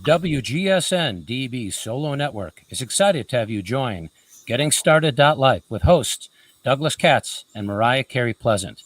WGSN-DB Solo Network is excited to have you join Getting Started.Life with hosts Douglas Katz and Marya Pleasant.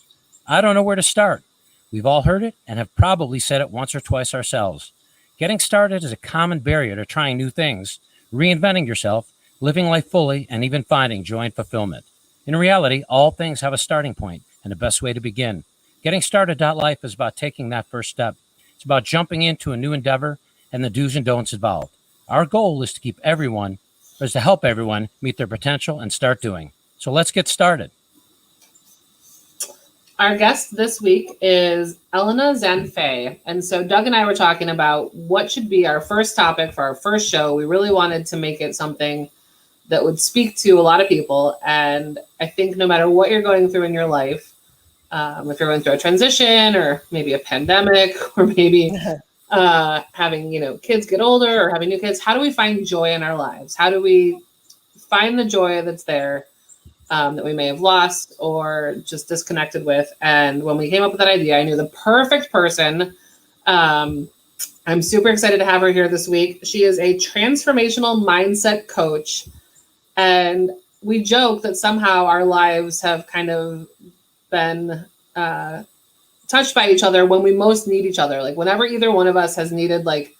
I don't know where to start. We've all heard it and have probably said it once or twice ourselves. Getting started is a common barrier to trying new things, reinventing yourself, living life fully, and even finding joy and fulfillment. In reality, all things have a starting point and the best way to begin. Getting Started.Life is about taking that first step. It's about jumping into a new endeavor and the do's and don'ts involved. Our goal is to help everyone meet their potential and start doing. So let's get started. Our guest this week is Elena Zanfei. And so Doug and I were talking about what should be our first topic for our first show. We really wanted to make it something that would speak to a lot of people. And I think no matter what you're going through in your life, if you're going through a transition or maybe a pandemic or maybe having, kids get older or having new kids, how do we find joy in our lives? How do we find the joy that's there that we may have lost or just disconnected with? And when we came up with that idea, I knew the perfect person. I'm super excited to have her here this week. She is a transformational mindset coach. And we joke that somehow our lives have kind of been touched by each other when we most need each other. Like whenever either one of us has needed like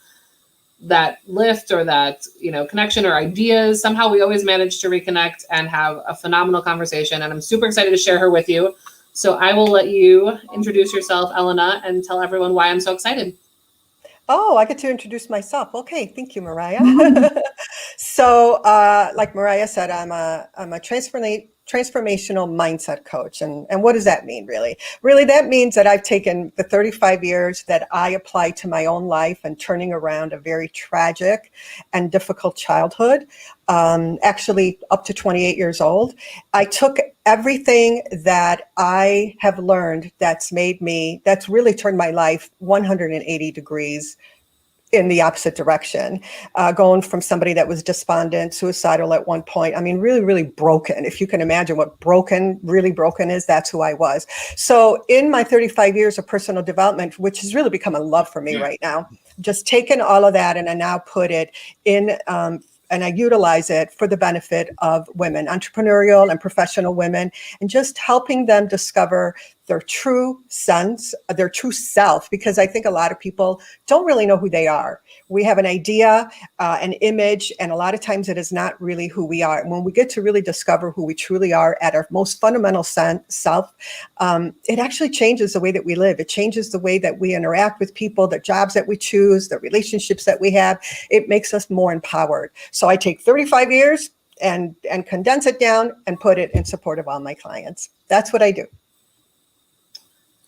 that lift or that, connection or ideas, somehow we always manage to reconnect and have a phenomenal conversation. And I'm super excited to share her with you. So I will let you introduce yourself, Elena, and tell everyone why I'm so excited. Oh, I get to introduce myself. Okay, thank you, Marya. So, like Marya said, I'm a transformational mindset coach. And what does that mean, really? Really, that means that I've taken the 35 years that I applied to my own life and turning around a very tragic and difficult childhood, actually up to 28 years old. I took everything that I have learned that's really turned my life 180 degrees in the opposite direction, going from somebody that was despondent, suicidal at one point. I mean, really, really broken. If you can imagine what really broken is, that's who I was. So in my 35 years of personal development, which has really become a love for me right now, just taken all of that and I now put it in, and I utilize it for the benefit of women, entrepreneurial and professional women, and just helping them discover their true sense, their true self, because I think a lot of people don't really know who they are. We have an idea, an image, and a lot of times it is not really who we are. And when we get to really discover who we truly are at our most fundamental self, it actually changes the way that we live. It changes the way that we interact with people, the jobs that we choose, the relationships that we have. It makes us more empowered. So I take 35 years and condense it down and put it in support of all my clients. That's what I do.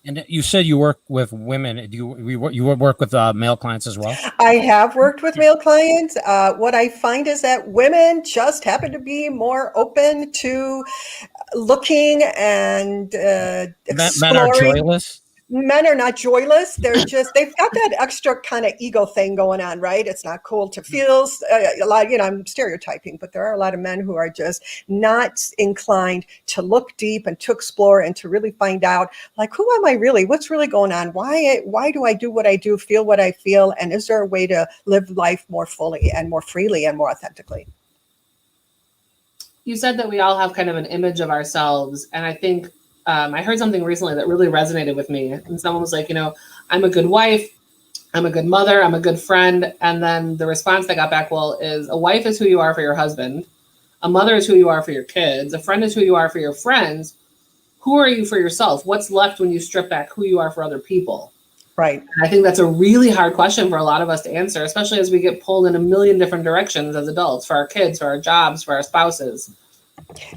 And you said you work with women. Do you work with male clients as well? I have worked with male clients. What I find is that women just happen to be more open to looking and exploring. Men are joyless? Men are not joyless. They've got that extra kind of ego thing going on, right? It's not cool to feel a lot, I'm stereotyping, but there are a lot of men who are just not inclined to look deep and to explore and to really find out, like, who am I really? What's really going on? Why do I do what I do, feel what I feel? And is there a way to live life more fully and more freely and more authentically? You said that we all have kind of an image of ourselves. And I think I heard something recently that really resonated with me. And someone was like, I'm a good wife, I'm a good mother, I'm a good friend. And then the response that got back, is a wife is who you are for your husband. A mother is who you are for your kids. A friend is who you are for your friends. Who are you for yourself? What's left when you strip back who you are for other people? Right. And I think that's a really hard question for a lot of us to answer, especially as we get pulled in a million different directions as adults, for our kids, for our jobs, for our spouses.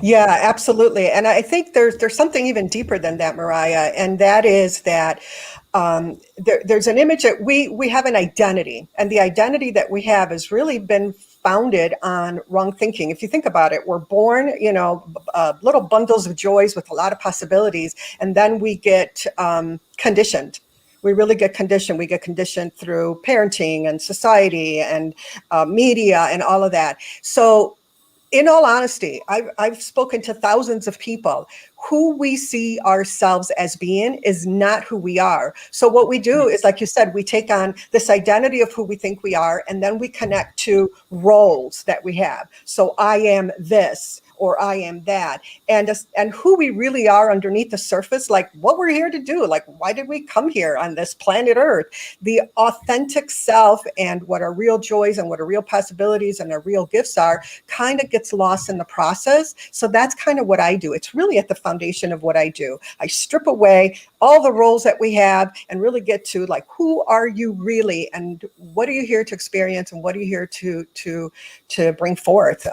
Yeah, absolutely. And I think there's something even deeper than that, Marya, and that is that there's an image that we have an identity, and the identity that we have has really been founded on wrong thinking. If you think about it, we're born, little bundles of joys with a lot of possibilities, and then we get conditioned. We really get conditioned. We get conditioned through parenting and society and media and all of that. So in all honesty, I've spoken to thousands of people. Who we see ourselves as being is not who we are. So what we do is, like you said, we take on this identity of who we think we are, and then we connect to roles that we have. So I am this, or I am that, and who we really are underneath the surface, like what we're here to do, like why did we come here on this planet Earth? The authentic self and what our real joys and what our real possibilities and our real gifts are kind of gets lost in the process. So that's kind of what I do. It's really at the foundation of what I do. I strip away all the roles that we have and really get to like, who are you really, and what are you here to experience, and what are you here to bring forth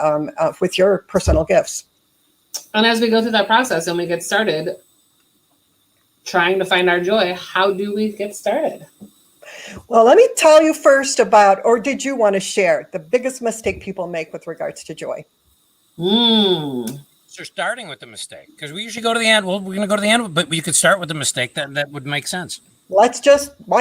with your personal gifts. And as we go through that process and we get started trying to find our joy, how do we get started? Well, let me tell you first about, or did you want to share the biggest mistake people make with regards to joy? So starting with the mistake, because we usually go to the end. Well, we're going to go to the end, but you could start with the mistake. That would make sense. Why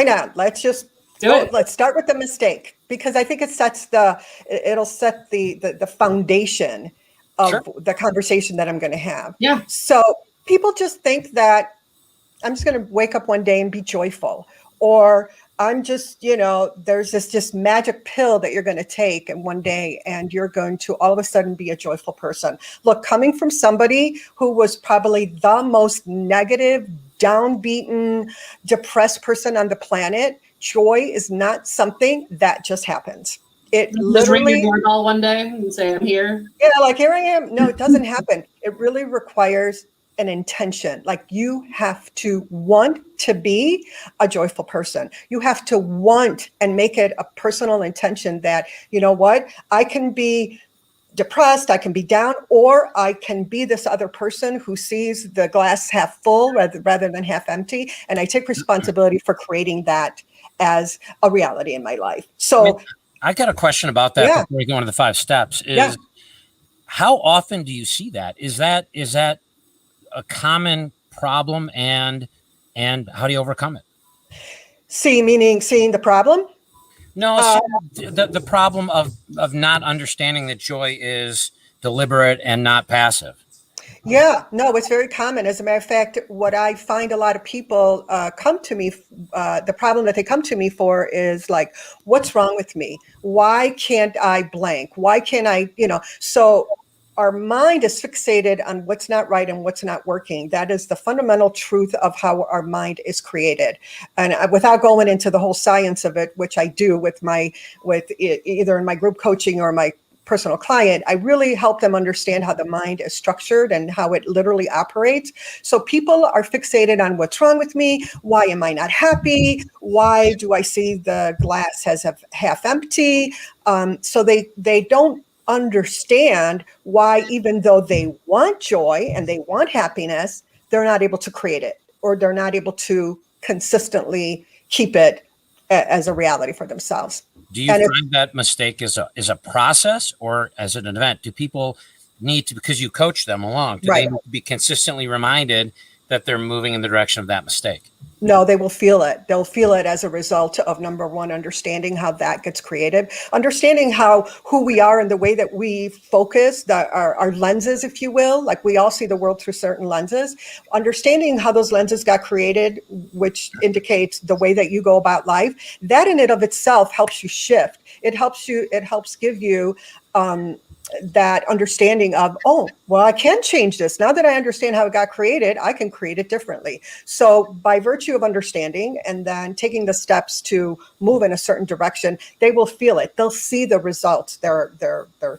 not? Let's just do it. Let's start with the mistake, because I think it'll set the foundation of the conversation that I'm going to have. Yeah. So people just think that I'm just going to wake up one day and be joyful, or I'm just, there's this just magic pill that you're going to take in one day and you're going to all of a sudden be a joyful person. Look, coming from somebody who was probably the most negative, downbeaten, depressed person on the planet, joy is not something that just happens. It literally, ring your doorbell one day and say, I'm here. Yeah, like here I am. No, it doesn't happen. It really requires an intention. Like you have to want to be a joyful person. You have to want and make it a personal intention that, you know what, I can be depressed, I can be down, or I can be this other person who sees the glass half full rather than half empty. And I take responsibility for creating that as a reality in my life. So I got a question about that before we go into the 5 steps. How often do you see that? Is that a common problem, and how do you overcome it? Meaning seeing the problem? No, the problem of not understanding that joy is deliberate and not passive. Yeah, no, it's very common. As a matter of fact, what I find a lot of people come to me, the problem that they come to me for is like, what's wrong with me? Why can't I blank? Why can't I, so our mind is fixated on what's not right and what's not working. That is the fundamental truth of how our mind is created. And without going into the whole science of it, which I do with either in my group coaching or my personal client, I really help them understand how the mind is structured and how it literally operates. So people are fixated on what's wrong with me. Why am I not happy? Why do I see the glass as half empty? So they don't understand why, even though they want joy and they want happiness, they're not able to create it, or they're not able to consistently keep it as a reality for themselves. Do you find that mistake is a process or as an event? Do people need to, because you coach them along, do they need to be consistently reminded that they're moving in the direction of that mistake? No, they will feel it. They'll feel it as a result of, number one, understanding how that gets created, understanding who we are and the way that we focus, our lenses, if you will. Like we all see the world through certain lenses. Understanding how those lenses got created, which indicates the way that you go about life, that in and of itself helps you shift. It helps give you that understanding of, oh, well, I can change this. Now that I understand how it got created, I can create it differently. So by virtue of understanding and then taking the steps to move in a certain direction, they will feel it. They'll see the results. They're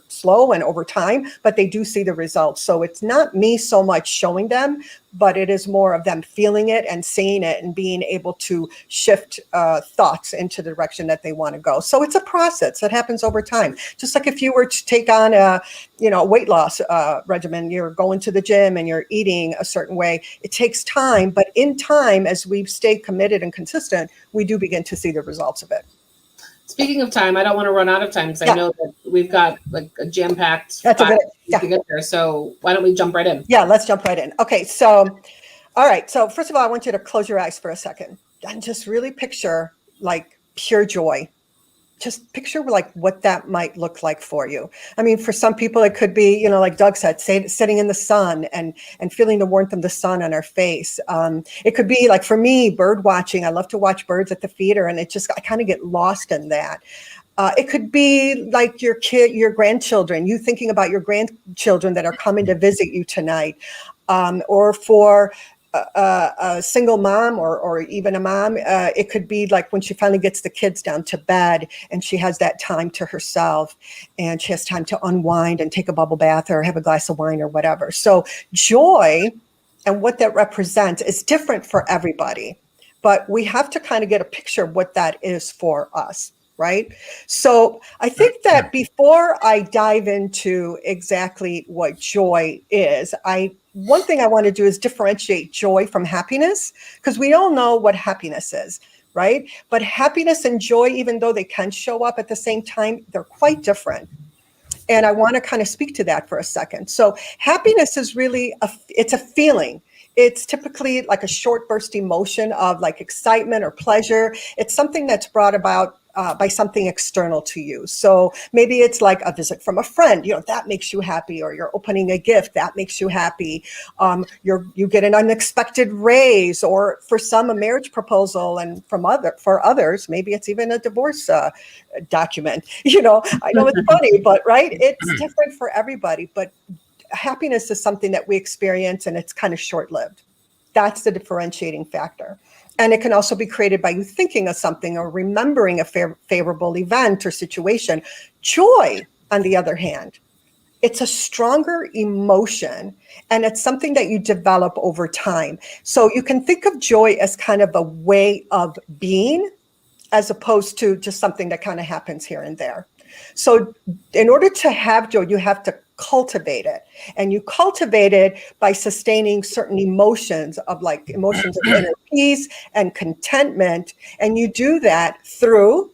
slow and over time, but they do see the results. So it's not me so much showing them, but it is more of them feeling it and seeing it and being able to shift thoughts into the direction that they want to go. So it's a process that happens over time. Just like if you were to take on a weight loss regimen, you're going to the gym and you're eating a certain way. It takes time, but in time, as we stay committed and consistent, we do begin to see the results of it. Speaking of time, I don't want to run out of time because I know that we've got like a jam-packed to get there. So why don't we jump right in? Yeah, let's jump right in. Okay, so, all right. So first of all, I want you to close your eyes for a second and just really picture like pure joy. just picture like what that might look like for you. I mean, for some people, it could be, like Doug said, sitting in the sun and feeling the warmth of the sun on our face. It could be like, for me, bird watching. I love to watch birds at the feeder, and I kind of get lost in that. It could be like your grandchildren, you thinking about your grandchildren that are coming to visit you tonight, or for a single mom or even a mom, it could be like when she finally gets the kids down to bed and she has that time to herself and she has time to unwind and take a bubble bath or have a glass of wine or whatever. So joy and what that represents is different for everybody, but we have to kind of get a picture of what that is for us. Right. So I think that before I dive into exactly what joy is, one thing I want to do is differentiate joy from happiness, because we all know what happiness is, right? But happiness and joy, even though they can show up at the same time, they're quite different. And I want to kind of speak to that for a second. So happiness is really it's a feeling. It's typically like a short burst emotion of like excitement or pleasure. It's something that's brought about by something external to you. So maybe it's like a visit from a friend, that makes you happy, or you're opening a gift that makes you happy. You get an unexpected raise, or for some, a marriage proposal, and for others, maybe it's even a divorce document. I know it's funny, but right, it's different for everybody. But happiness is something that we experience, and it's kind of short-lived. That's the differentiating factor. And it can also be created by you thinking of something or remembering a favorable event or situation. Joy, on the other hand, it's a stronger emotion, and it's something that you develop over time. So you can think of joy as kind of a way of being, as opposed to just something that kind of happens here and there. So in order to have joy, you have to cultivate it. And you cultivate it by sustaining certain emotions of inner peace and contentment. And you do that through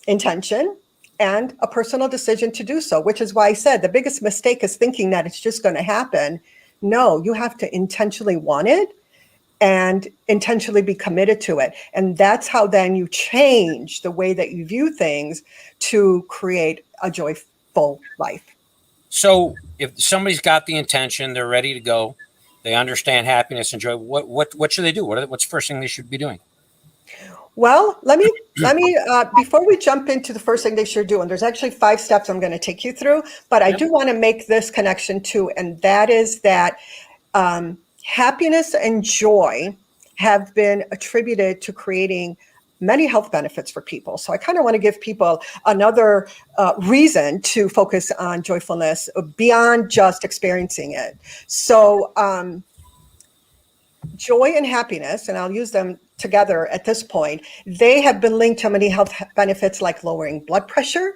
intention and a personal decision to do so, which is why I said the biggest mistake is thinking that it's just going to happen. No, you have to intentionally want it and intentionally be committed to it. And that's how then you change the way that you view things to create a joyful life. So if somebody's got the intention, they're ready to go, they understand happiness and joy, what should they do? What's the first thing they should be doing? Well, let me before we jump into the first thing they should do, and there's actually 5 steps I'm going to take you through, but I do want to make this connection too, and that is that happiness and joy have been attributed to creating many health benefits for people. So I kind of want to give people another reason to focus on joyfulness beyond just experiencing it. So joy and happiness, and I'll use them together at this point, they have been linked to many health benefits like lowering blood pressure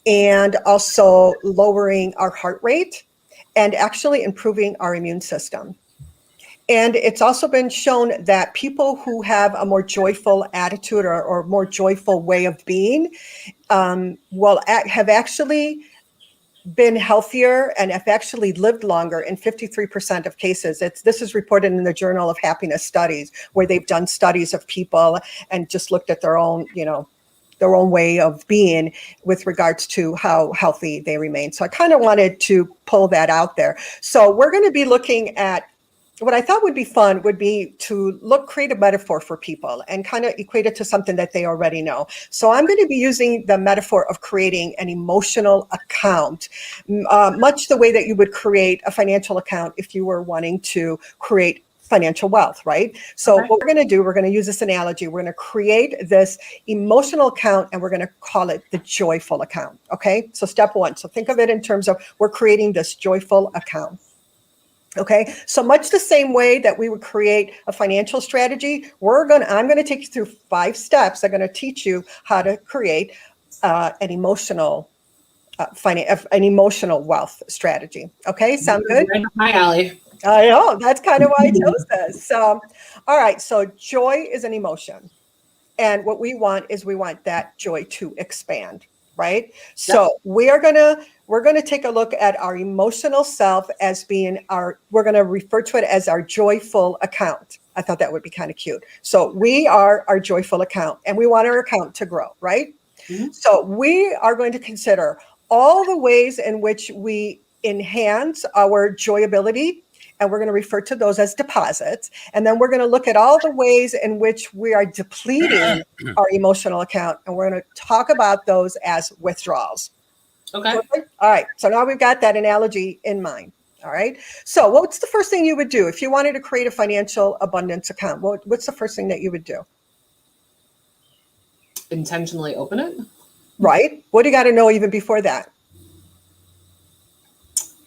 and also lowering our heart rate and actually improving our immune system. And it's also been shown that people who have a more joyful attitude or more joyful way of being have actually been healthier and have actually lived longer in 53% of cases. This is reported in the Journal of Happiness Studies, where they've done studies of people and just looked at their own way of being with regards to how healthy they remain. So I kind of wanted to pull that out there. So we're going to be looking at what I thought would be fun would be to create a metaphor for people and kind of equate it to something that they already know. So I'm going to be using the metaphor of creating an emotional account, much the way that you would create a financial account if you were wanting to create financial wealth, right? So what we're going to do, we're going to use this analogy. We're going to create this emotional account and we're going to call it the joyful account. Okay. So step 1. So think of it in terms of we're creating this joyful account. Okay, so much the same way that we would create a financial strategy, I'm going to take you through 5 steps. I'm going to teach you how to create an emotional wealth strategy. Okay, sound good? Hi, Allie. I know, that's kind of why I chose this. So, all right, so joy is an emotion. And what we want that joy to expand, right? So we're going to take a look at our emotional self as being we're going to refer to it as our joyful account. I thought that would be kind of cute. So we are our joyful account and we want our account to grow, right? Mhm. So we are going to consider all the ways in which we enhance our joyability, and we're going to refer to those as deposits. And then we're going to look at all the ways in which we are depleting our emotional account, and we're going to talk about those as withdrawals. Okay. Perfect. All right. So now we've got that analogy in mind. All right. So what's the first thing you would do if you wanted to create a financial abundance account? What's the first thing that you would do? Intentionally open it. Right. What do you got to know even before that?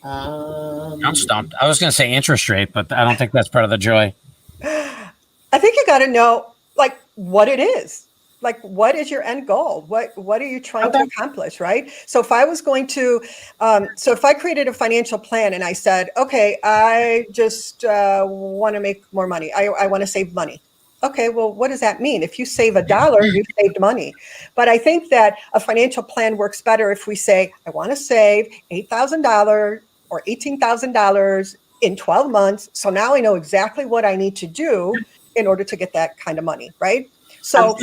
I'm stumped. I was going to say interest rate, but I don't think that's part of the joy. I think you got to know like what it is. Like, what is your end goal? What are you trying to accomplish, right? So if I was going to, so if I created a financial plan and I said, okay, I just want to make more money. I want to save money. Okay, well, what does that mean? If you save $1, you've saved money. But I think that a financial plan works better if we say, I want to save $8,000 or $18,000 in 12 months. So now I know exactly what I need to do in order to get that kind of money, right? So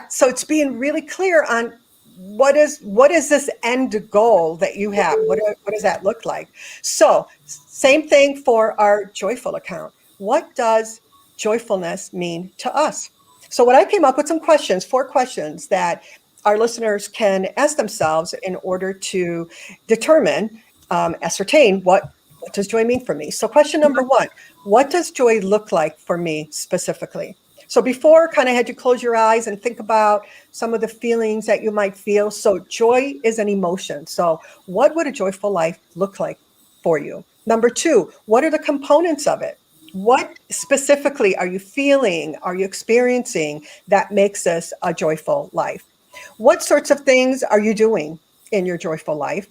so it's being really clear on what is this end goal that you have? What does that look like? So same thing for our joyful account. What does joyfulness mean to us? So what I came up with some questions, 4 questions that our listeners can ask themselves in order to determine, ascertain what does joy mean for me? So question number 1, what does joy look like for me specifically? So before, kind of had you close your eyes and think about some of the feelings that you might feel. So joy is an emotion. So what would a joyful life look like for you? Number 2, what are the components of it? What specifically are you feeling, are you experiencing that makes this a joyful life? What sorts of things are you doing in your joyful life?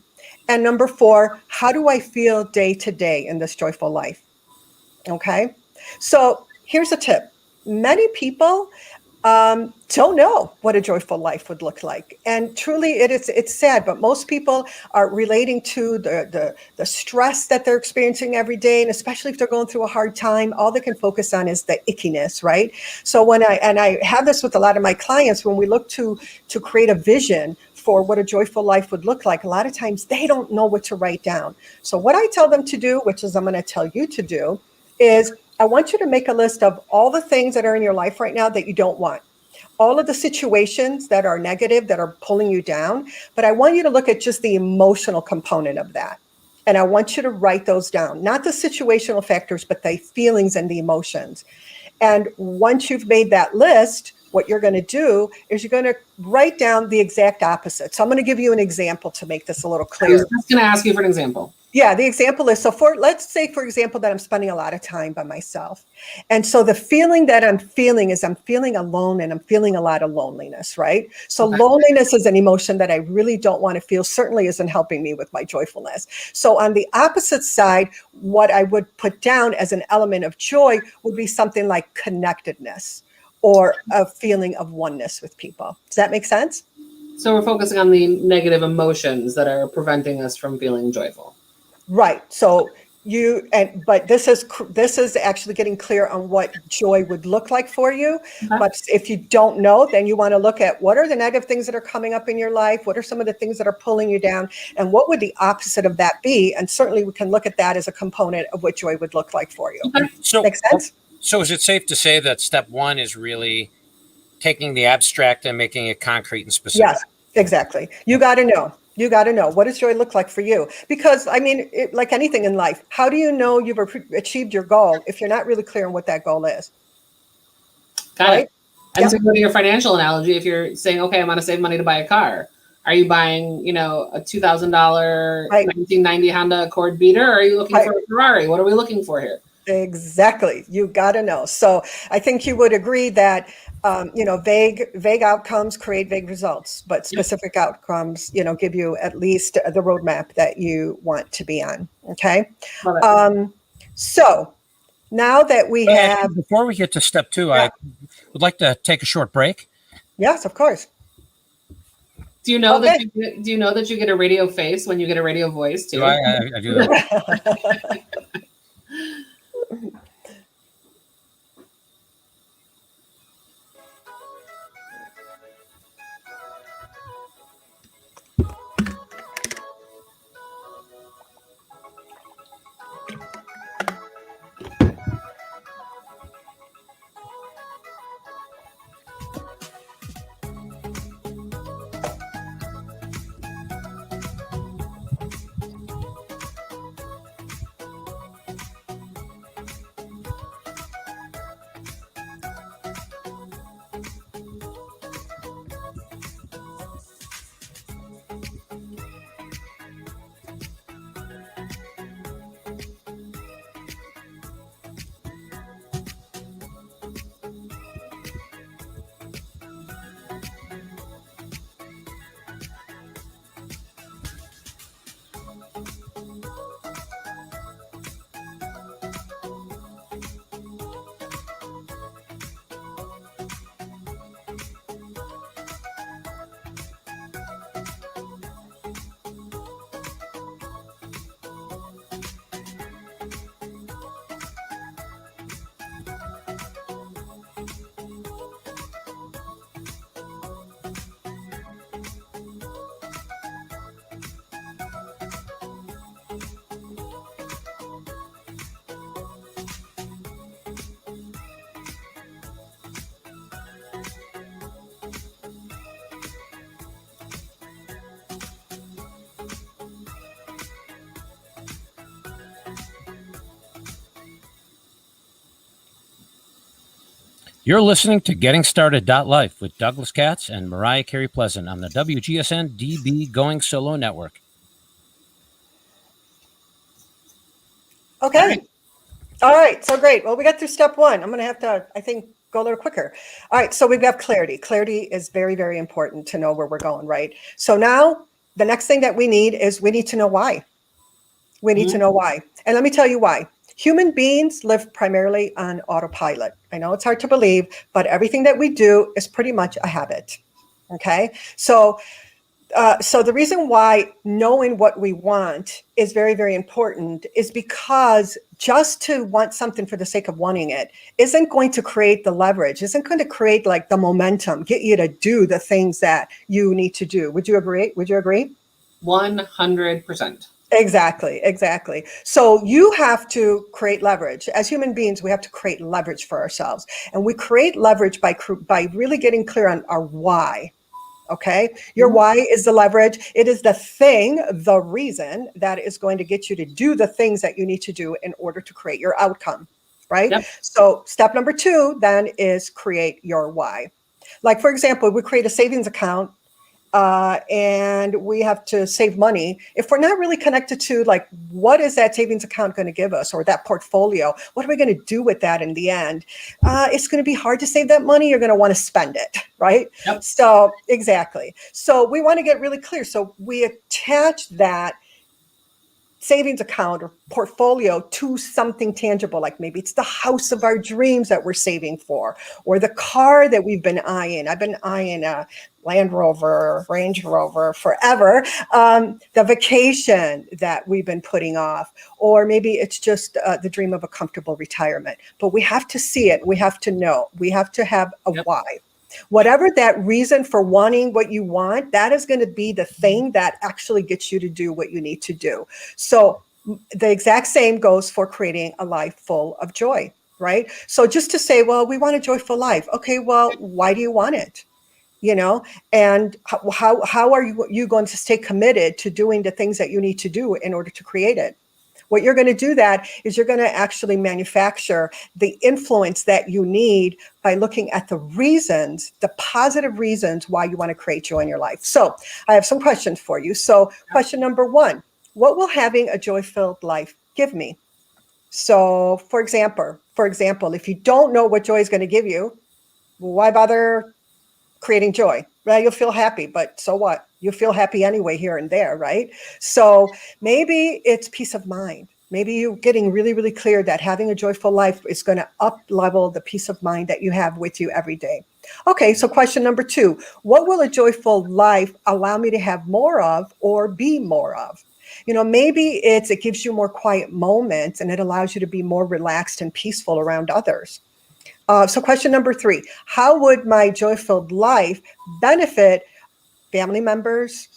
And number 4, how do I feel day to day in this joyful life? Okay. So here's a tip. Many people don't know what a joyful life would look like. And truly it's sad, but most people are relating to the stress that they're experiencing every day. And especially if they're going through a hard time, all they can focus on is the ickiness, right? So I have this with a lot of my clients, when we look to create a vision for what a joyful life would look like, a lot of times they don't know what to write down. So what I tell them to do, which is I'm going to tell you to do, is I want you to make a list of all the things that are in your life right now that you don't want, all of the situations that are negative, that are pulling you down. But I want you to look at just the emotional component of that. And I want you to write those down, not the situational factors, but the feelings and the emotions. And once you've made that list, what you're going to do is you're going to write down the exact opposite. So I'm going to give you an example to make this a little clearer. I was just going to ask you for an example. Yeah, the example is, so let's say, for example, that I'm spending a lot of time by myself. And so the feeling that I'm feeling is I'm feeling alone, and I'm feeling a lot of loneliness, right? So loneliness is an emotion that I really don't want to feel, certainly isn't helping me with my joyfulness. So on the opposite side, what I would put down as an element of joy would be something like connectedness or a feeling of oneness with people. Does that make sense? So we're focusing on the negative emotions that are preventing us from feeling joyful. Right. So but this is actually getting clear on what joy would look like for you. Okay. But if you don't know, then you want to look at what are the negative things that are coming up in your life? What are some of the things that are pulling you down? And what would the opposite of that be? And certainly we can look at that as a component of what joy would look like for you. Okay. So, Make sense? So is it safe to say that step 1 is really taking the abstract and making it concrete and specific? Yes, exactly. You got to know. You got to know, what does joy look like for you? Because I mean, like anything in life, how do you know you've achieved your goal if you're not really clear on what that goal is? Got it. And Yep. so go to your financial analogy, if you're saying, okay, I'm going to save money to buy a car, are you buying, a $2,000 1990 Honda Accord beater? Or are you looking for a Ferrari? What are we looking for here? Exactly. You got to know. So I think you would agree that, vague outcomes create vague results, but specific outcomes, give you at least the roadmap that you want to be on. Okay. So now that we have. Before we get to step 2, I would like to take a short break. Yes, of course. Do you know that you get a radio face when you get a radio voice too? I do that. You're listening to Getting Started.Life with Douglas Katz and Marya Carey Pleasant on the WGSN-DB Going Solo Network. Okay. All right. So great. Well, we got through step one. I'm going to have to, I think, go a little quicker. All right. So we've got clarity. Clarity is very, very important to know where we're going, right? So now the next thing that we need to know why. We need to know why. And let me tell you why. Human beings live primarily on autopilot. I know it's hard to believe, but everything that we do is pretty much a habit. Okay. So the reason why knowing what we want is very, very important is because just to want something for the sake of wanting it isn't going to create the leverage, isn't going to create like the momentum, get you to do the things that you need to do. Would you agree? 100%. Exactly. So you have to create leverage. As human beings, we have to create leverage for ourselves. And we create leverage by really getting clear on our why. Okay. Your why is the leverage. It is the thing, the reason that is going to get you to do the things that you need to do in order to create your outcome. Right. Yep. So step number 2 then is create your why. Like, for example, we create a savings account and we have to save money. If we're not really connected to like, what is that savings account going to give us, or that portfolio? What are we going to do with that in the end? It's going to be hard to save that money. You're going to want to spend it, right? Yep. So exactly. So we want to get really clear. So we attach that savings account or portfolio to something tangible, like maybe it's the house of our dreams that we're saving for, or the car that we've been eyeing. I've been eyeing a Land Rover, Range Rover forever. The vacation that we've been putting off, or maybe it's just the dream of a comfortable retirement. But we have to see it. We have to know. We have to have a why. Whatever that reason for wanting what you want, that is going to be the thing that actually gets you to do what you need to do. So the exact same goes for creating a life full of joy, right? So just to say, well, we want a joyful life. Okay, well, why do you want it? You know, and how are you going to stay committed to doing the things that you need to do in order to create it? What you're going to do that is you're going to actually manufacture the influence that you need by looking at the reasons, the positive reasons why you want to create joy in your life. So I have some questions for you. So question number 1, what will having a joy-filled life give me? So for example, if you don't know what joy is going to give you, why bother creating joy? Well, you'll feel happy, but so what? You feel happy anyway here and there, right? So maybe it's peace of mind. Maybe you're getting really, really clear that having a joyful life is going to up-level the peace of mind that you have with you every day. Okay, so question number 2, what will a joyful life allow me to have more of or be more of? You know, maybe it gives you more quiet moments and it allows you to be more relaxed and peaceful around others. So question number 3, how would my joy-filled life benefit family members,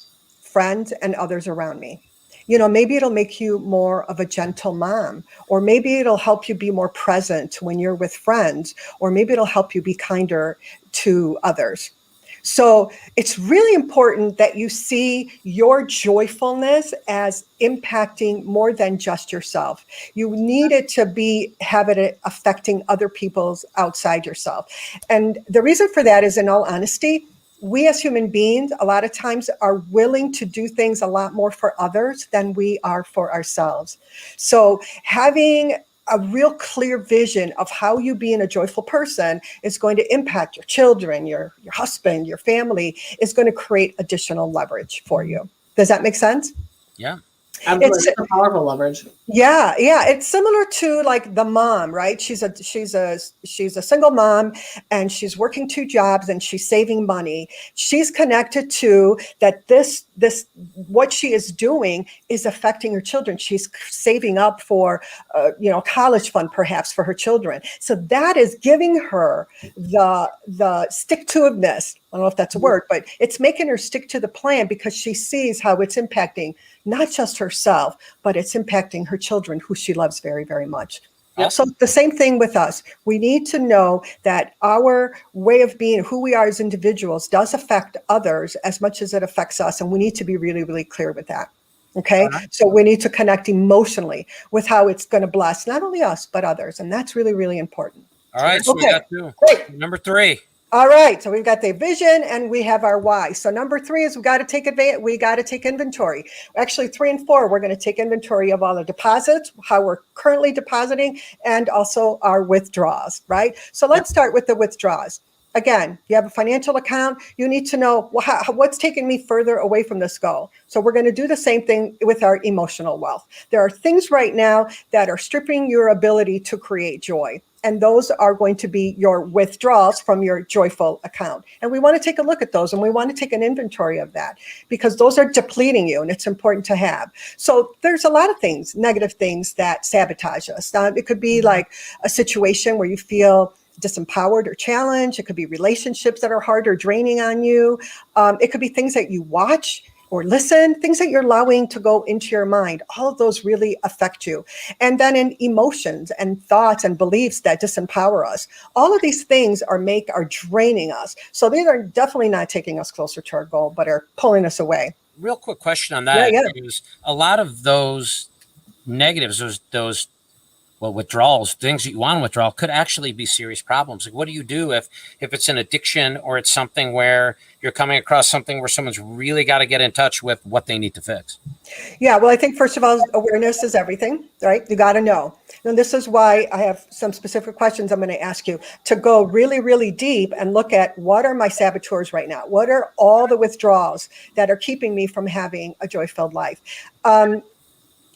friends, and others around me? You know, maybe it'll make you more of a gentle mom, or maybe it'll help you be more present when you're with friends, or maybe it'll help you be kinder to others. So it's really important that you see your joyfulness as impacting more than just yourself. You need it to have it affecting other people's outside yourself. And the reason for that is, in all honesty, we as human beings, a lot of times are willing to do things a lot more for others than we are for ourselves. So having a real clear vision of how you being a joyful person is going to impact your children, your husband, your family, is going to create additional leverage for you. Does that make sense? Yeah. Absolutely. It's a powerful leverage. Yeah. It's similar to like the mom, right? She's a single mom and she's working 2 jobs and she's saving money. She's connected to that this what she is doing is affecting her children. She's saving up for college fund perhaps for her children. So that is giving her the stick-to-itiveness. I don't know if that's a word, but it's making her stick to the plan because she sees how it's impacting not just herself, but it's impacting her children, who she loves very, very much. Yep. So the same thing with us. We need to know that our way of being, who we are as individuals, does affect others as much as it affects us. And we need to be really, really clear with that. Okay. Right. So we need to connect emotionally with how it's going to bless not only us, but others. And that's really, really important. All right. So we Okay, got two. great. Number three. All right, so we've got the vision and we have our why. So number 3 is we got to take inventory. Actually, 3 and 4, we're going to take inventory of all the deposits, how we're currently depositing, and also our withdrawals, right? So let's start with the withdrawals. Again, you have a financial account, you need to know what's taking me further away from this goal. So we're going to do the same thing with our emotional wealth. There are things right now that are stripping your ability to create joy. And those are going to be your withdrawals from your joyful account. And we want to take a look at those and we want to take an inventory of that because those are depleting you and it's important to have. So there's a lot of things, negative things that sabotage us. Now, it could be like a situation where you feel disempowered or challenged. It could be relationships that are hard or draining on you. It could be things that you watch or listen, things that you're allowing to go into your mind. All of those really affect you. And then in emotions and thoughts and beliefs that disempower us, all of these things are draining us. So these are definitely not taking us closer to our goal, but are pulling us away. Real quick question on that is a lot of those negatives, those withdrawals, things that you want to withdraw could actually be serious problems. Like, what do you do if it's an addiction or it's something where you're coming across something where someone's really got to get in touch with what they need to fix? Yeah, well, I think first of all, awareness is everything, right? You got to know. And this is why I have some specific questions I'm going to ask you to go really, really deep and look at what are my saboteurs right now? What are all the withdrawals that are keeping me from having a joy-filled life?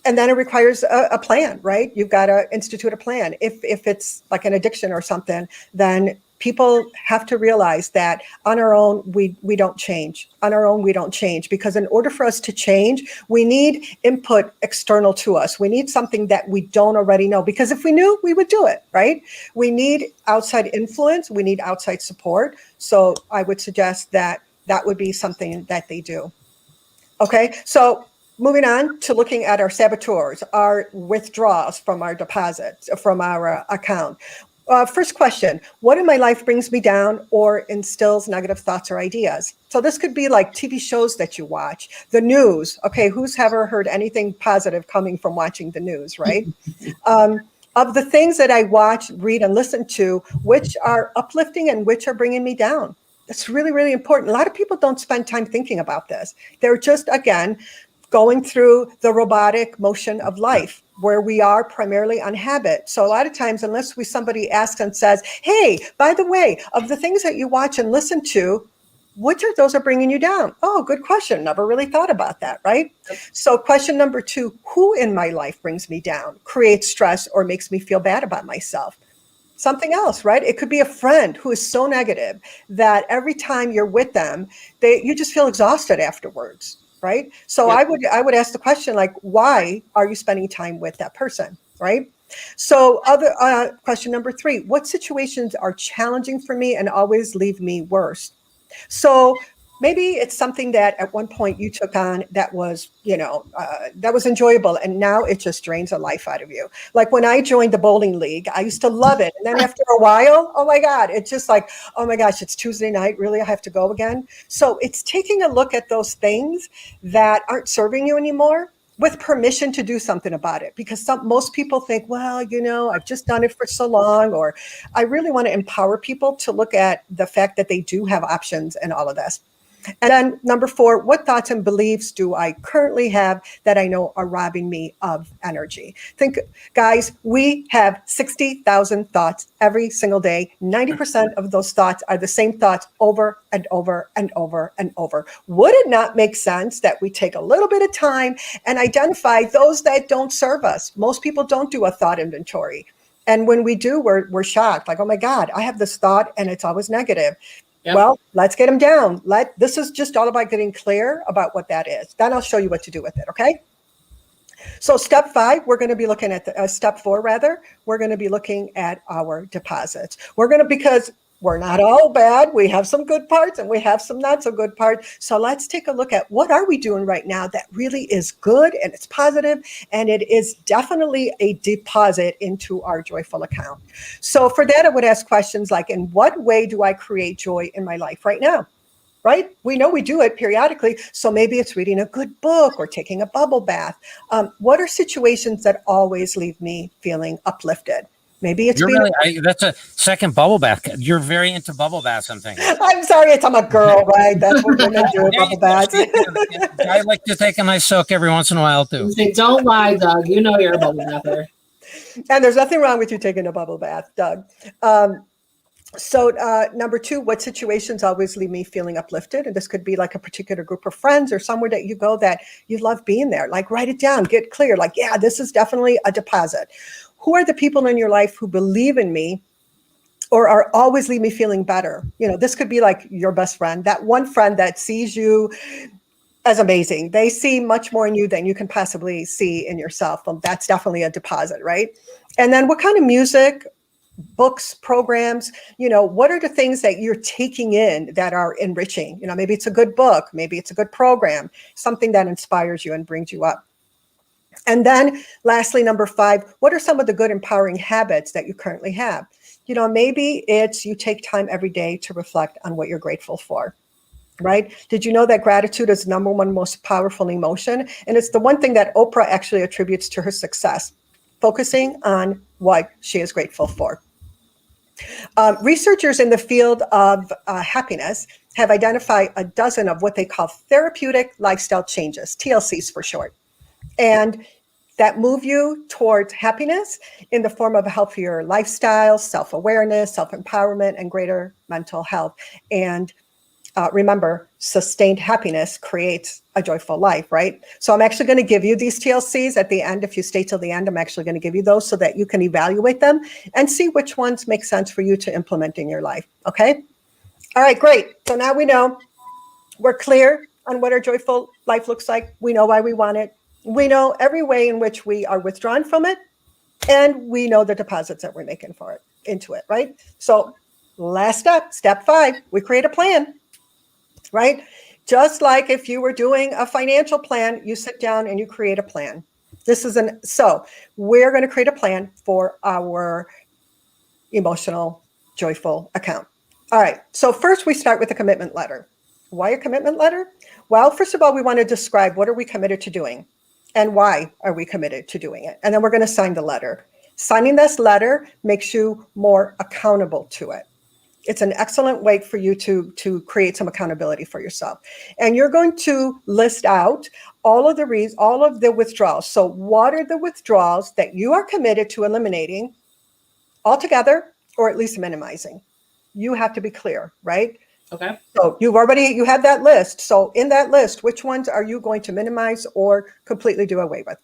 And then it requires a plan, right? You've got to institute a plan. If it's like an addiction or something, then people have to realize that on our own, we don't change. On our own, we don't change because in order for us to change, we need input external to us. We need something that we don't already know because if we knew, we would do it, right? We need outside influence. We need outside support. So I would suggest that would be something that they do. Okay, so moving on to looking at our saboteurs, our withdrawals from our deposits, from our account. First question, what in my life brings me down or instills negative thoughts or ideas? So this could be like TV shows that you watch, the news. Okay, who's ever heard anything positive coming from watching the news, right? Of the things that I watch, read, and listen to, which are uplifting and which are bringing me down? That's really, really important. A lot of people don't spend time thinking about this. They're just, again, going through the robotic motion of life where we are primarily on habit. So a lot of times, unless somebody asks and says, hey, by the way, of the things that you watch and listen to, which of those are bringing you down? Oh, good question. Never really thought about that, right? So question number 2, who in my life brings me down, creates stress, or makes me feel bad about myself? Something else, right? It could be a friend who is so negative that every time you're with them, you just feel exhausted afterwards. Right. So I would ask the question, like, why are you spending time with that person? Right. So other question number 3, what situations are challenging for me and always leave me worse? So maybe it's something that at one point you took on that was, that was enjoyable. And now it just drains the life out of you. Like when I joined the bowling league, I used to love it. And then after a while, oh my God, it's just like, oh my gosh, it's Tuesday night. Really, I have to go again. So it's taking a look at those things that aren't serving you anymore with permission to do something about it. Because most people think, well, I've just done it for so long, or I really want to empower people to look at the fact that they do have options in all of this. And then number 4, what thoughts and beliefs do I currently have that I know are robbing me of energy? Think, guys, we have 60,000 thoughts every single day. 90% of those thoughts are the same thoughts over and over and over and over. Would it not make sense that we take a little bit of time and identify those that don't serve us? Most people don't do a thought inventory. And when we do, we're shocked. Like, oh my God, I have this thought and it's always negative. Yep. Well, let's get them down. This is just all about getting clear about what that is. Then I'll show you what to do with it, okay? So step 5, we're going to be looking at step 4, rather. We're going to be looking at our deposits. Because we're not all bad. We have some good parts and we have some not so good parts. So let's take a look at what are we doing right now that really is good and it's positive and it is definitely a deposit into our joyful account. So for that, I would ask questions like, in what way do I create joy in my life right now? Right? We know we do it periodically. So maybe it's reading a good book or taking a bubble bath. What are situations that always leave me feeling uplifted? Maybe it's You're being. really, that's a second bubble bath. You're very into bubble baths, I'm thinking. I'm sorry, I'm a girl, right? That's what women do, bubble baths. I like to take a nice soak every once in a while, too. You say, don't lie, Doug. You know you're a bubble bather. And there's nothing wrong with you taking a bubble bath, Doug. So number 2, what situations always leave me feeling uplifted? And this could be like a particular group of friends or somewhere that you go that you love being there. Like, write it down, get clear. Like, yeah, this is definitely a deposit. Who are the people in your life who believe in me or are always leave me feeling better? You know, this could be like your best friend, that one friend that sees you as amazing. They see much more in you than you can possibly see in yourself. Well, that's definitely a deposit, right? And then what kind of music, books, programs, you know, what are the things that you're taking in that are enriching? You know, maybe it's a good book, maybe it's a good program, something that inspires you and brings you up. And then lastly, number 5, what are some of the good empowering habits that you currently have? You know, maybe it's you take time every day to reflect on what you're grateful for, right? Did you know that gratitude is the number 1 most powerful emotion? And it's the one thing that Oprah actually attributes to her success, focusing on what she is grateful for. Researchers in the field of happiness have identified a dozen of what they call therapeutic lifestyle changes, TLCs for short, and that move you towards happiness in the form of a healthier lifestyle, self-awareness, self-empowerment, and greater mental health. And remember, sustained happiness creates a joyful life, right? So I'm actually going to give you these TLCs at the end. If you stay till the end, I'm actually going to give you those so that you can evaluate them and see which ones make sense for you to implement in your life. Okay. All right, great. So now we know we're clear on what our joyful life looks like. We know why we want it. We know every way in which we are withdrawn from it. And we know the deposits that we're making for it into it, right? So last step 5, we create a plan. Right? Just like if you were doing a financial plan, you sit down and you create a plan. So we're going to create a plan for our emotional, joyful account. All right. So first we start with a commitment letter. Why a commitment letter? Well, first of all, we want to describe what are we committed to doing and why are we committed to doing it? And then we're going to sign the letter. Signing this letter makes you more accountable to it. It's an excellent way for you to create some accountability for yourself. And you're going to list out all of the withdrawals. So what are the withdrawals that you are committed to eliminating altogether, or at least minimizing? You have to be clear, right? Okay. So you have that list. So in that list, which ones are you going to minimize or completely do away with?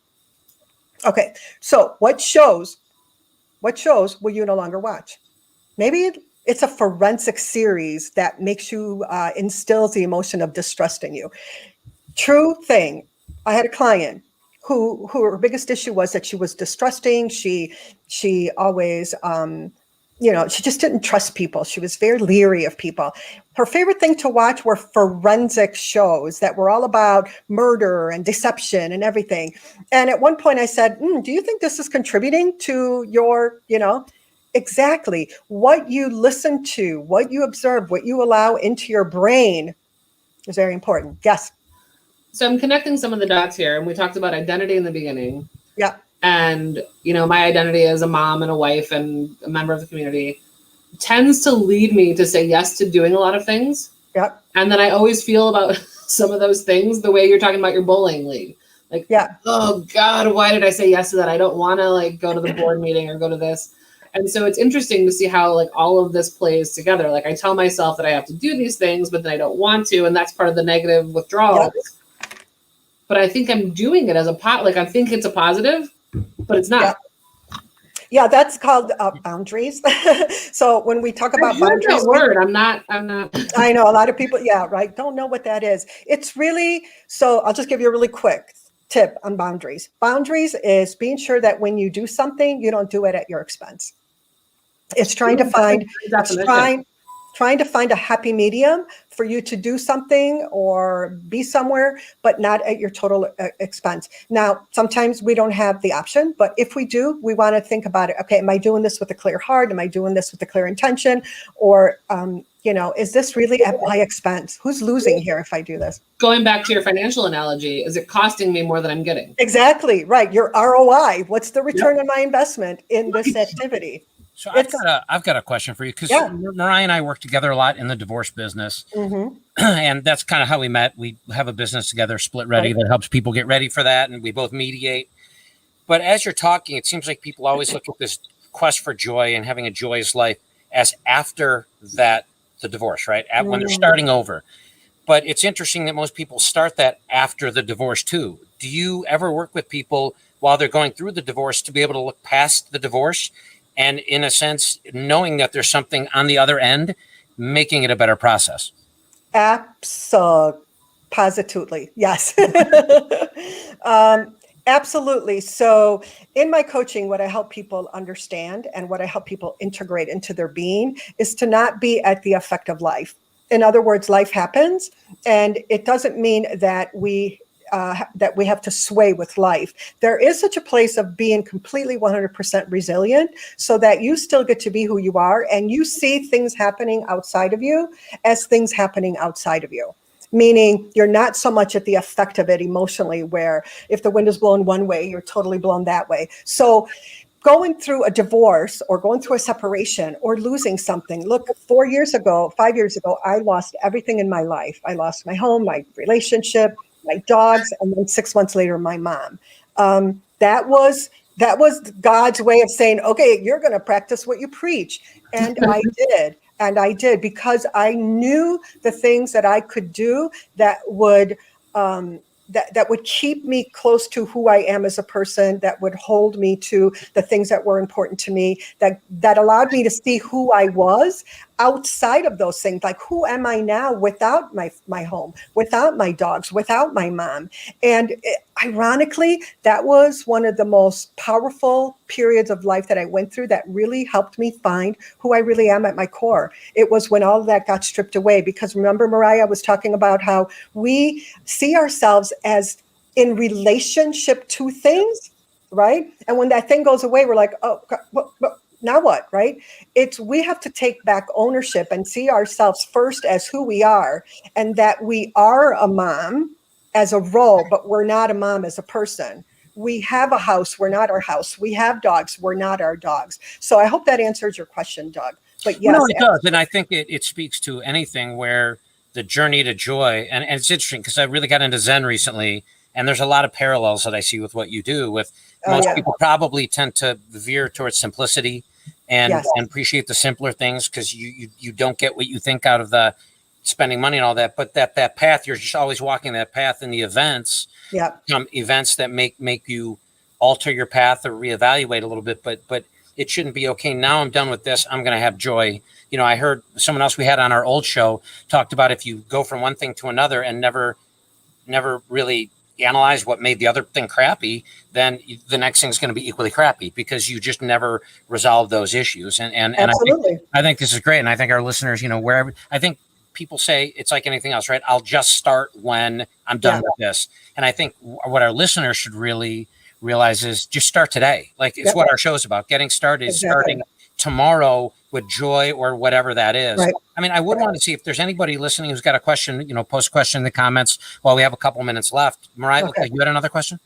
Okay. So what shows will you no longer watch? Maybe it's a forensic series that makes you, instills the emotion of distrust in you. True thing. I had a client who her biggest issue was that she was distrusting. She always, she just didn't trust people. She was very leery of people. Her favorite thing to watch were forensic shows that were all about murder and deception and everything. And at one point I said, do you think this is contributing to your, Exactly. What you listen to, what you observe, what you allow into your brain is very important. Yes. So I'm connecting some of the dots here, and we talked about identity in the beginning. Yeah. And, my identity as a mom and a wife and a member of the community tends to lead me to say yes to doing a lot of things. Yeah. And then I always feel about some of those things the way you're talking about your bowling league. Like, yeah. Oh God, why did I say yes to that? I don't want to go to the board meeting or go to this. And so it's interesting to see how all of this plays together. I tell myself that I have to do these things, but then I don't want to. And that's part of the negative withdrawals. Yep. But I think I'm doing it as I think it's a positive, but it's not. Yeah, that's called boundaries. So when we talk about boundaries, that word, I'm not. I know a lot of people, right, don't know what that is. It's really, so I'll just give you a really quick tip on boundaries. Boundaries is being sure that when you do something, you don't do it at your expense. It's trying to find, trying to find a happy medium for you to do something or be somewhere, but not at your total expense. Now, sometimes we don't have the option, but if we do, we want to think about it. Okay, am I doing this with a clear heart? Am I doing this with a clear intention? Or, is this really at my expense? Who's losing here if I do this? Going back to your financial analogy, is it costing me more than I'm getting? Exactly, right. Your ROI, what's the return on my investment in this activity? So I've got a question for you, because Marya and I work together a lot in the divorce business, and that's kind of how we met. We have a business together, Split Ready, that helps people get ready for that, and we both mediate. But as you're talking, it seems like people always look at this quest for joy and having a joyous life as after the divorce, right? When they're starting over. But it's interesting that most people start that after the divorce too. Do you ever work with people while they're going through the divorce to be able to look past the divorce and, in a sense, knowing that there's something on the other end, making it a better process? Positively, yes. Absolutely. So in my coaching, what I help people understand and what I help people integrate into their being is to not be at the effect of life. In other words, life happens, and it doesn't mean that we have to sway with life. There is such a place of being completely 100% resilient so that you still get to be who you are, and you see things happening outside of you as things happening outside of you. Meaning you're not so much at the effect of it emotionally, where if the wind is blowing one way, you're totally blown that way. So going through a divorce or going through a separation or losing something. Look, 5 years ago, I lost everything in my life. I lost my home, my relationship, my dogs, and then 6 months later, my mom. That was God's way of saying, okay, you're going to practice what you preach. And I did. And I did, because I knew the things that I could do that would that would keep me close to who I am as a person, that would hold me to the things that were important to me, that allowed me to see who I was outside of those things. Like, who am I now without my home, without my dogs, without my mom? And ironically, that was one of the most powerful periods of life that I went through that really helped me find who I really am at my core. It was when all of that got stripped away, because remember, Marya was talking about how we see ourselves as in relationship to things, right? And when that thing goes away, we're like, oh, God, now what, right? We have to take back ownership and see ourselves first as who we are, and that we are a mom as a role, but we're not a mom as a person. We have a house, we're not our house. We have dogs, we're not our dogs. So I hope that answers your question, Doug. But yes, no, it does. And I think it speaks to anything where the journey to joy, and it's interesting because I really got into Zen recently, and there's a lot of parallels that I see with what you do. With most people probably tend to veer towards simplicity and appreciate the simpler things, because you don't get what you think out of the spending money and all that. But that path, you're just always walking that path, and the events become events that make you alter your path or reevaluate a little bit. But it shouldn't be, okay, now I'm done with this, I'm going to have joy. You know, I heard someone else we had on our old show talked about, if you go from one thing to another and never really analyze what made the other thing crappy, then the next thing is going to be equally crappy, because you just never resolve those issues. And I think this is great. And I think our listeners, wherever, I think people say it's like anything else, right? I'll just start when I'm done with this. And I think what our listeners should really realize is just start today. Like, it's what our show is about. Getting started is starting tomorrow with joy, or whatever that is. Right. I mean, I would want to see if there's anybody listening who's got a question, post a question in the comments while we have a couple minutes left. Marya, you had another question?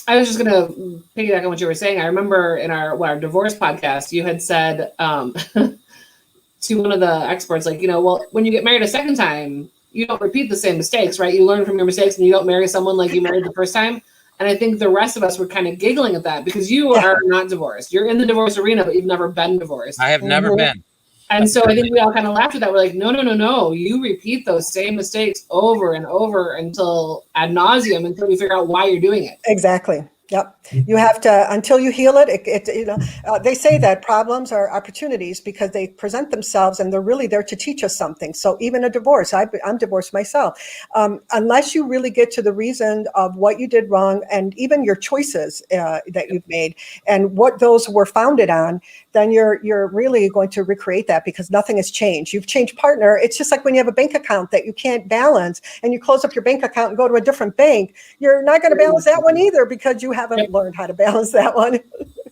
I was just going to piggyback on what you were saying. I remember in our divorce podcast, you had said to one of the experts, like, well, when you get married a second time, you don't repeat the same mistakes, right? You learn from your mistakes, and you don't marry someone like you married the first time. And I think the rest of us were kind of giggling at that, because you are not divorced. You're in the divorce arena, but you've never been divorced. I have never been. And so I think we all kind of laughed at that. We're like, no. You repeat those same mistakes over and over until ad nauseum, until you figure out why you're doing it. Exactly. Yep. You have to, until you heal it, they say that problems are opportunities because they present themselves and they're really there to teach us something. So even a divorce, I'm divorced myself. Unless you really get to the reason of what you did wrong and even your choices that you've made and what those were founded on, then you're really going to recreate that because nothing has changed. You've changed partner. It's just like when you have a bank account that you can't balance and you close up your bank account and go to a different bank, you're not going to balance that one either because you haven't learned how to balance that one.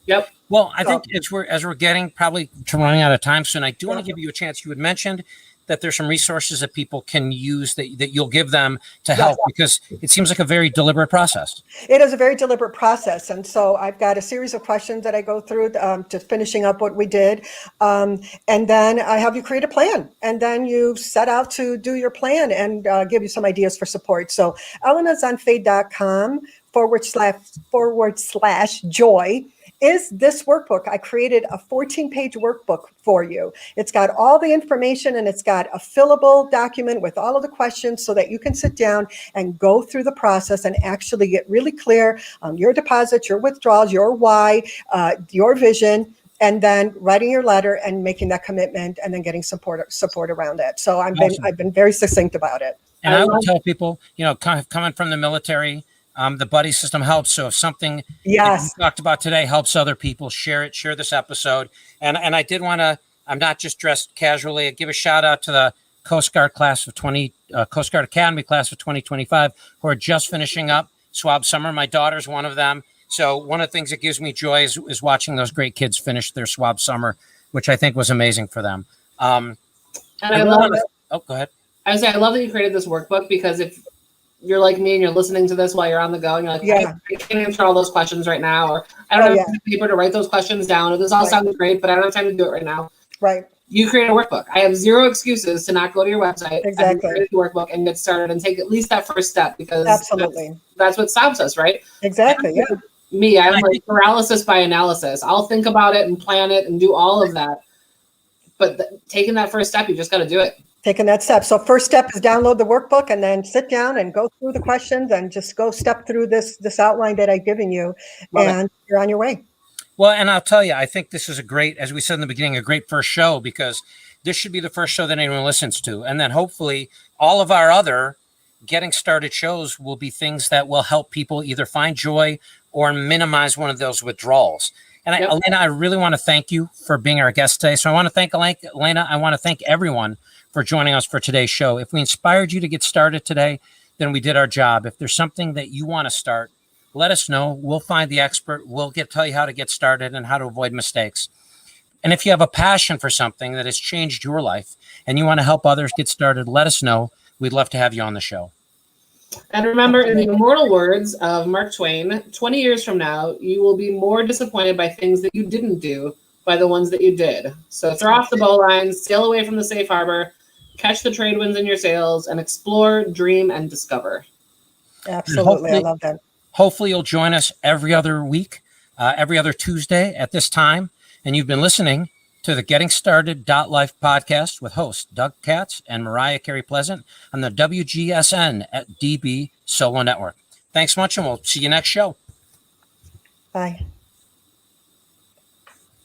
Yep. Well, I think as we're getting probably to running out of time soon, I do want to give you a chance. You had mentioned that there's some resources that people can use that you'll give them to help because it seems like a very deliberate process. It is a very deliberate process. And so I've got a series of questions that I go through to finishing up what we did. And then I have you create a plan and then you set out to do your plan and give you some ideas for support. So ElenaZanfei.com/joy is this workbook. I created a 14-page workbook for you. It's got all the information and it's got a fillable document with all of the questions so that you can sit down and go through the process and actually get really clear on your deposits, your withdrawals, your why, your vision, and then writing your letter and making that commitment and then getting support around it. So I've been very succinct about it. And I would tell people, coming from the military, the buddy system helps. So if something that you talked about today helps other people, share it, share this episode. And I did want to, I'm not just dressed casually, give a shout out to the Coast Guard Coast Guard Academy class of 2025, who are just finishing up SWAB summer. My daughter's one of them. So one of the things that gives me joy is watching those great kids finish their SWAB summer, which I think was amazing for them. And I love it. Oh, go ahead. I love that you created this workbook because if you're like me and you're listening to this while you're on the go and you're like, I can't answer all those questions right now, or I don't have paper to write those questions down, or this all sounds great, but I don't have time to do it right now. Right. You create a workbook. I have zero excuses to not go to your website, create a workbook and get started and take at least that first step because absolutely that's what stops us, right? Exactly. Yeah. Me, I'm like paralysis by analysis. I'll think about it and plan it and do all of that. But taking that first step, you just got to do it. Taking that step. So first step is download the workbook and then sit down and go through the questions and just go step through this outline that I've given you. Love it. You're on your way. Well, and I'll tell you, I think this is a great, as we said in the beginning, a great first show because this should be the first show that anyone listens to. And then hopefully all of our other getting started shows will be things that will help people either find joy or minimize one of those withdrawals. And Elena, I really want to thank you for being our guest today. So I want to thank Elena. I want to thank everyone for joining us for today's show. If we inspired you to get started today, then we did our job. If there's something that you want to start, let us know. We'll find the expert. We'll tell you how to get started and how to avoid mistakes. And if you have a passion for something that has changed your life and you want to help others get started, let us know. We'd love to have you on the show. And remember, in the immortal words of Mark Twain, 20 years from now, you will be more disappointed by things that you didn't do by the ones that you did. So throw off the bowline, sail away from the safe harbor, catch the trade winds in your sails, and explore, dream, and discover. Absolutely. I love that. Hopefully you'll join us every other week, every other Tuesday at this time. And you've been listening to the Getting Started.Life podcast with hosts Doug Katz and Marya Pleasant on the WGSN-DB Solo Network. Thanks much, and we'll see you next show. Bye.